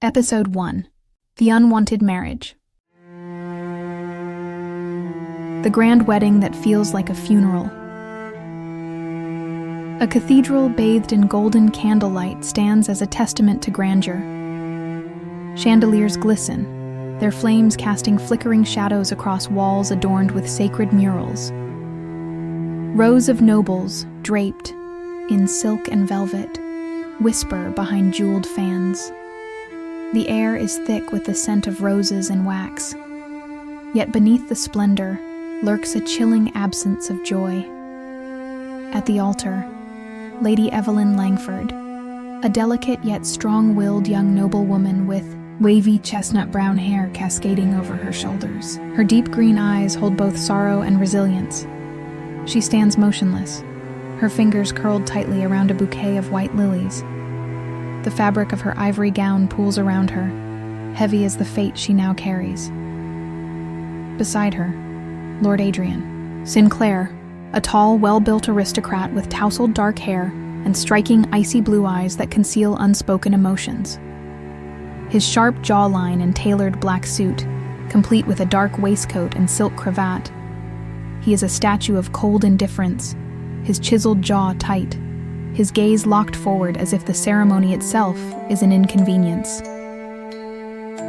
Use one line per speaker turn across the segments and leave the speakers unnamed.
Episode 1. The Unwanted Marriage. The grand wedding that feels like a funeral. A cathedral bathed in golden candlelight stands as a testament to grandeur. Chandeliers glisten, their flames casting flickering shadows across walls adorned with sacred murals. Rows of nobles, draped in silk and velvet, whisper behind jeweled fans. The air is thick with the scent of roses and wax, yet beneath the splendor lurks a chilling absence of joy. At the altar, Lady Evelyn Langford, a delicate yet strong-willed young noblewoman with wavy chestnut brown hair cascading over her shoulders. Her deep green eyes hold both sorrow and resilience. She stands motionless, her fingers curled tightly around a bouquet of white lilies. The fabric of her ivory gown pools around her, heavy as the fate she now carries. Beside her, Lord Adrian Sinclair, a tall, well-built aristocrat with tousled dark hair and striking icy blue eyes that conceal unspoken emotions. His sharp jawline and tailored black suit, complete with a dark waistcoat and silk cravat. He is a statue of cold indifference, his chiseled jaw tight, his gaze locked forward as if the ceremony itself is an inconvenience.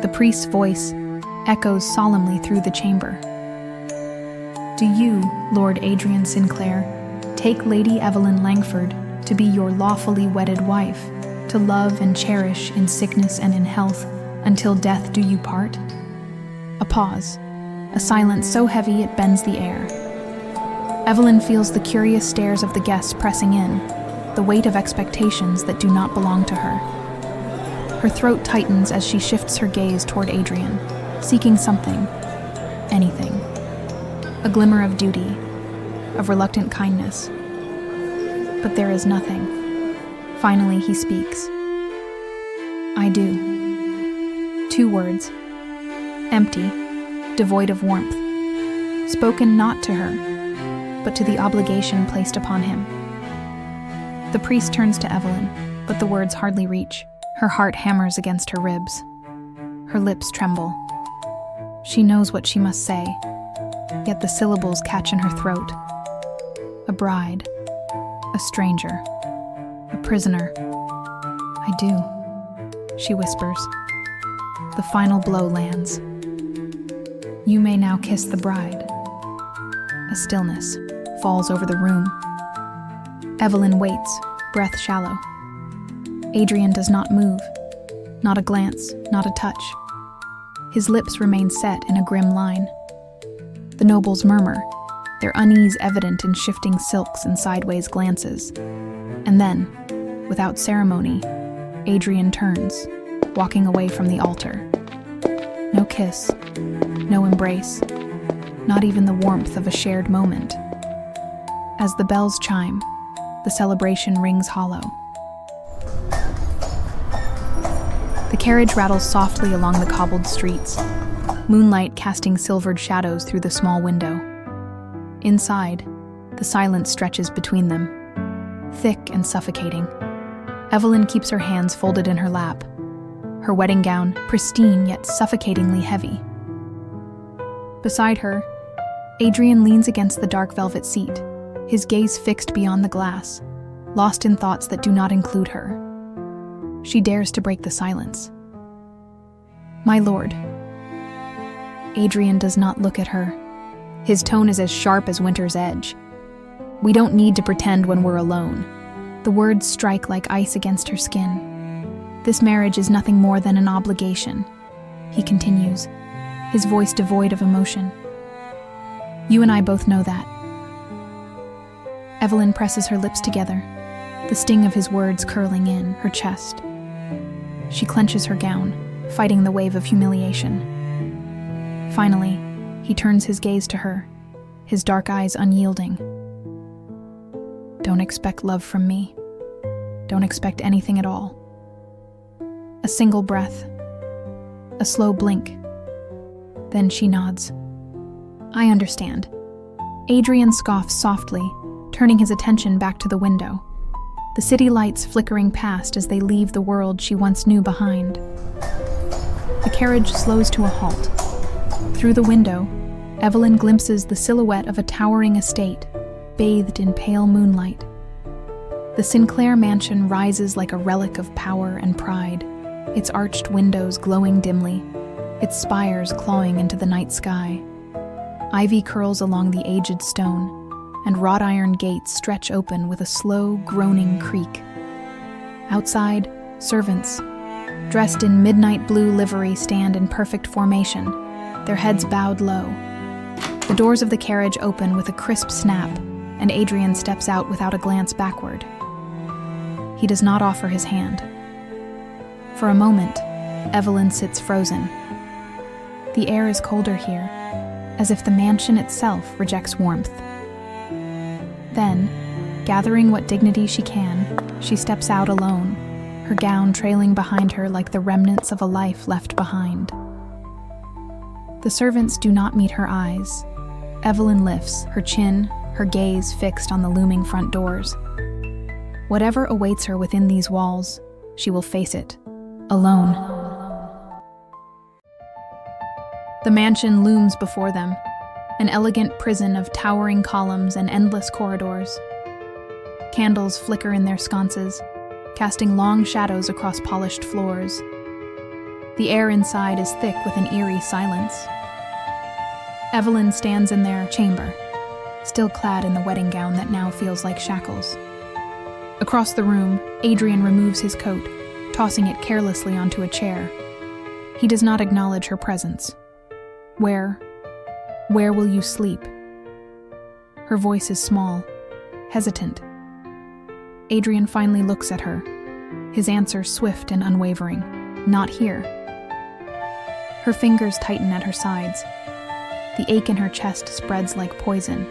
The priest's voice echoes solemnly through the chamber. Do you, Lord Adrian Sinclair, take Lady Evelyn Langford to be your lawfully wedded wife, to love and cherish in sickness and in health, until death do you part? A pause, a silence so heavy it bends the air. Evelyn feels the curious stares of the guests pressing in, the weight of expectations that do not belong to her. Her throat tightens as she shifts her gaze toward Adrian, seeking something, anything. A glimmer of duty, of reluctant kindness. But there is nothing. Finally, he speaks. I do. 2 words, empty, devoid of warmth, spoken not to her, but to the obligation placed upon him. The priest turns to Evelyn, but the words hardly reach. Her heart hammers against her ribs. Her lips tremble. She knows what she must say, yet the syllables catch in her throat. A bride, a stranger, a prisoner. I do, she whispers. The final blow lands. You may now kiss the bride. A stillness falls over the room. Evelyn waits, breath shallow. Adrian does not move. Not a glance, not a touch. His lips remain set in a grim line. The nobles murmur, their unease evident in shifting silks and sideways glances. And then, without ceremony, Adrian turns, walking away from the altar. No kiss, no embrace, not even the warmth of a shared moment. As the bells chime, the celebration rings hollow. The carriage rattles softly along the cobbled streets, moonlight casting silvered shadows through the small window. Inside, the silence stretches between them, thick and suffocating. Evelyn keeps her hands folded in her lap, her wedding gown pristine yet suffocatingly heavy. Beside her, Adrian leans against the dark velvet seat, his gaze fixed beyond the glass, lost in thoughts that do not include her. She dares to break the silence. My lord. Adrian does not look at her. His tone is as sharp as winter's edge. We don't need to pretend when we're alone. The words strike like ice against her skin. This marriage is nothing more than an obligation, he continues, his voice devoid of emotion. You and I both know that. Evelyn presses her lips together, the sting of his words curling in her chest. She clenches her gown, fighting the wave of humiliation. Finally, he turns his gaze to her, his dark eyes unyielding. Don't expect love from me. Don't expect anything at all. A single breath, a slow blink. Then she nods. I understand. Adrian scoffs softly, turning his attention back to the window. the city lights flickering past as they leave the world she once knew behind. The carriage slows to a halt. Through the window, Evelyn glimpses the silhouette of a towering estate, bathed in pale moonlight. The Sinclair mansion rises like a relic of power and pride, its arched windows glowing dimly, its spires clawing into the night sky. Ivy curls along the aged stone, and wrought iron gates stretch open with a slow, groaning creak. Outside, servants, dressed in midnight blue livery, stand in perfect formation, their heads bowed low. The doors of the carriage open with a crisp snap, and Adrian steps out without a glance backward. He does not offer his hand. For a moment, Evelyn sits frozen. The air is colder here, as if the mansion itself rejects warmth. Then, gathering what dignity she can, she steps out alone, her gown trailing behind her like the remnants of a life left behind. The servants do not meet her eyes. Evelyn lifts, her chin, her gaze fixed on the looming front doors. Whatever awaits her within these walls, she will face it, alone. The mansion looms before them, an elegant prison of towering columns and endless corridors. Candles flicker in their sconces, casting long shadows across polished floors. The air inside is thick with an eerie silence. Evelyn stands in their chamber, still clad in the wedding gown that now feels like shackles. Across the room, Adrian removes his coat, tossing it carelessly onto a chair. He does not acknowledge her presence. Where will you sleep? Her voice is small, hesitant. Adrian finally looks at her, his answer swift and unwavering. Not here. Her fingers tighten at her sides. The ache in her chest spreads like poison.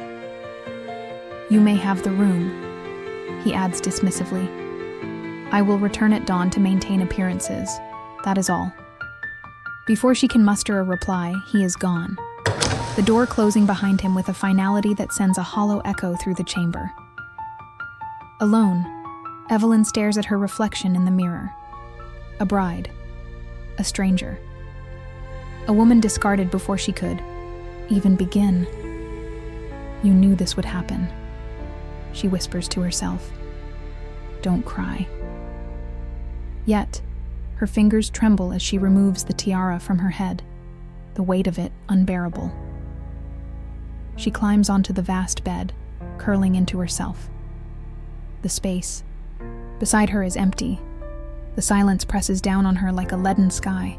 You may have the room, he adds dismissively. I will return at dawn to maintain appearances. That is all. Before she can muster a reply, he is gone, the door closing behind him with a finality that sends a hollow echo through the chamber. Alone, Evelyn stares at her reflection in the mirror. A bride. A stranger. A woman discarded before she could even begin. You knew this would happen, she whispers to herself. Don't cry. Yet, her fingers tremble as she removes the tiara from her head, the weight of it unbearable. She climbs onto the vast bed, curling into herself. The space beside her is empty. The silence presses down on her like a leaden sky.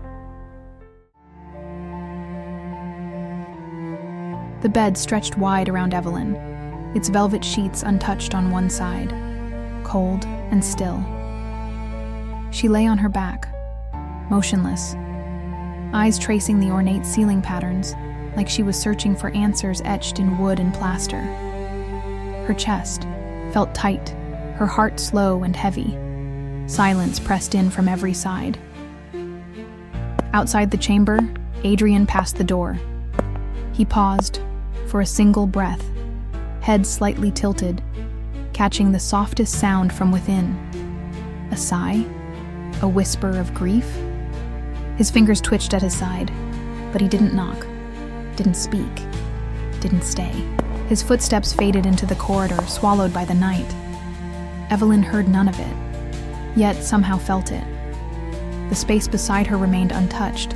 The bed stretched wide around Evelyn, its velvet sheets untouched on one side, cold and still. She lay on her back, motionless, eyes tracing the ornate ceiling patterns, like she was searching for answers etched in wood and plaster. Her chest felt tight, her heart slow and heavy. Silence pressed in from every side. Outside the chamber, Adrian passed the door. He paused for a single breath, head slightly tilted, catching the softest sound from within. A sigh? A whisper of grief? His fingers twitched at his side, but he didn't knock, didn't speak, didn't stay. His footsteps faded into the corridor, swallowed by the night. Evelyn heard none of it, yet somehow felt it. The space beside her remained untouched,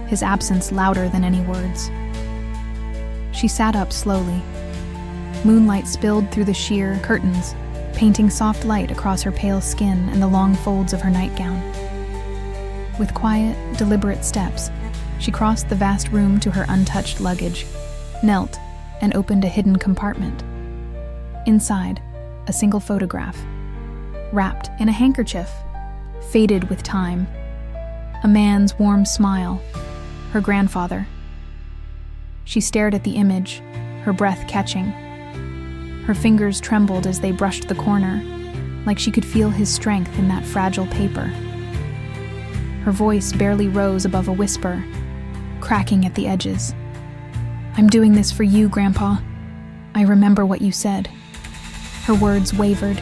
his absence louder than any words. She sat up slowly. Moonlight spilled through the sheer curtains, painting soft light across her pale skin and the long folds of her nightgown. With quiet, deliberate steps, she crossed the vast room to her untouched luggage, knelt, and opened a hidden compartment. Inside, a single photograph, wrapped in a handkerchief, faded with time. A man's warm smile, her grandfather. She stared at the image, her breath catching. Her fingers trembled as they brushed the corner, like she could feel his strength in that fragile paper. Her voice barely rose above a whisper, cracking at the edges. I'm doing this for you, Grandpa. I remember what you said. Her words wavered,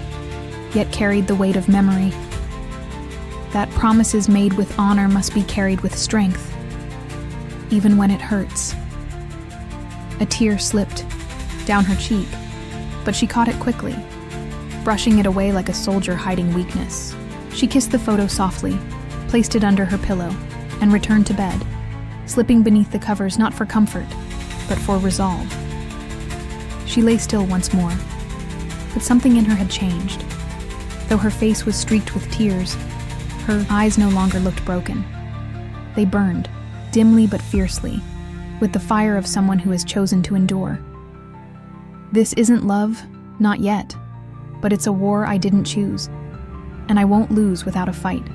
yet carried the weight of memory. That promises made with honor must be carried with strength, even when it hurts. A tear slipped down her cheek, but she caught it quickly, brushing it away like a soldier hiding weakness. She kissed the photo softly, placed it under her pillow, and returned to bed, slipping beneath the covers not for comfort, but for resolve. She lay still once more, but something in her had changed. Though her face was streaked with tears, her eyes no longer looked broken. They burned, dimly but fiercely, with the fire of someone who has chosen to endure. This isn't love, not yet, but it's a war I didn't choose, and I won't lose without a fight.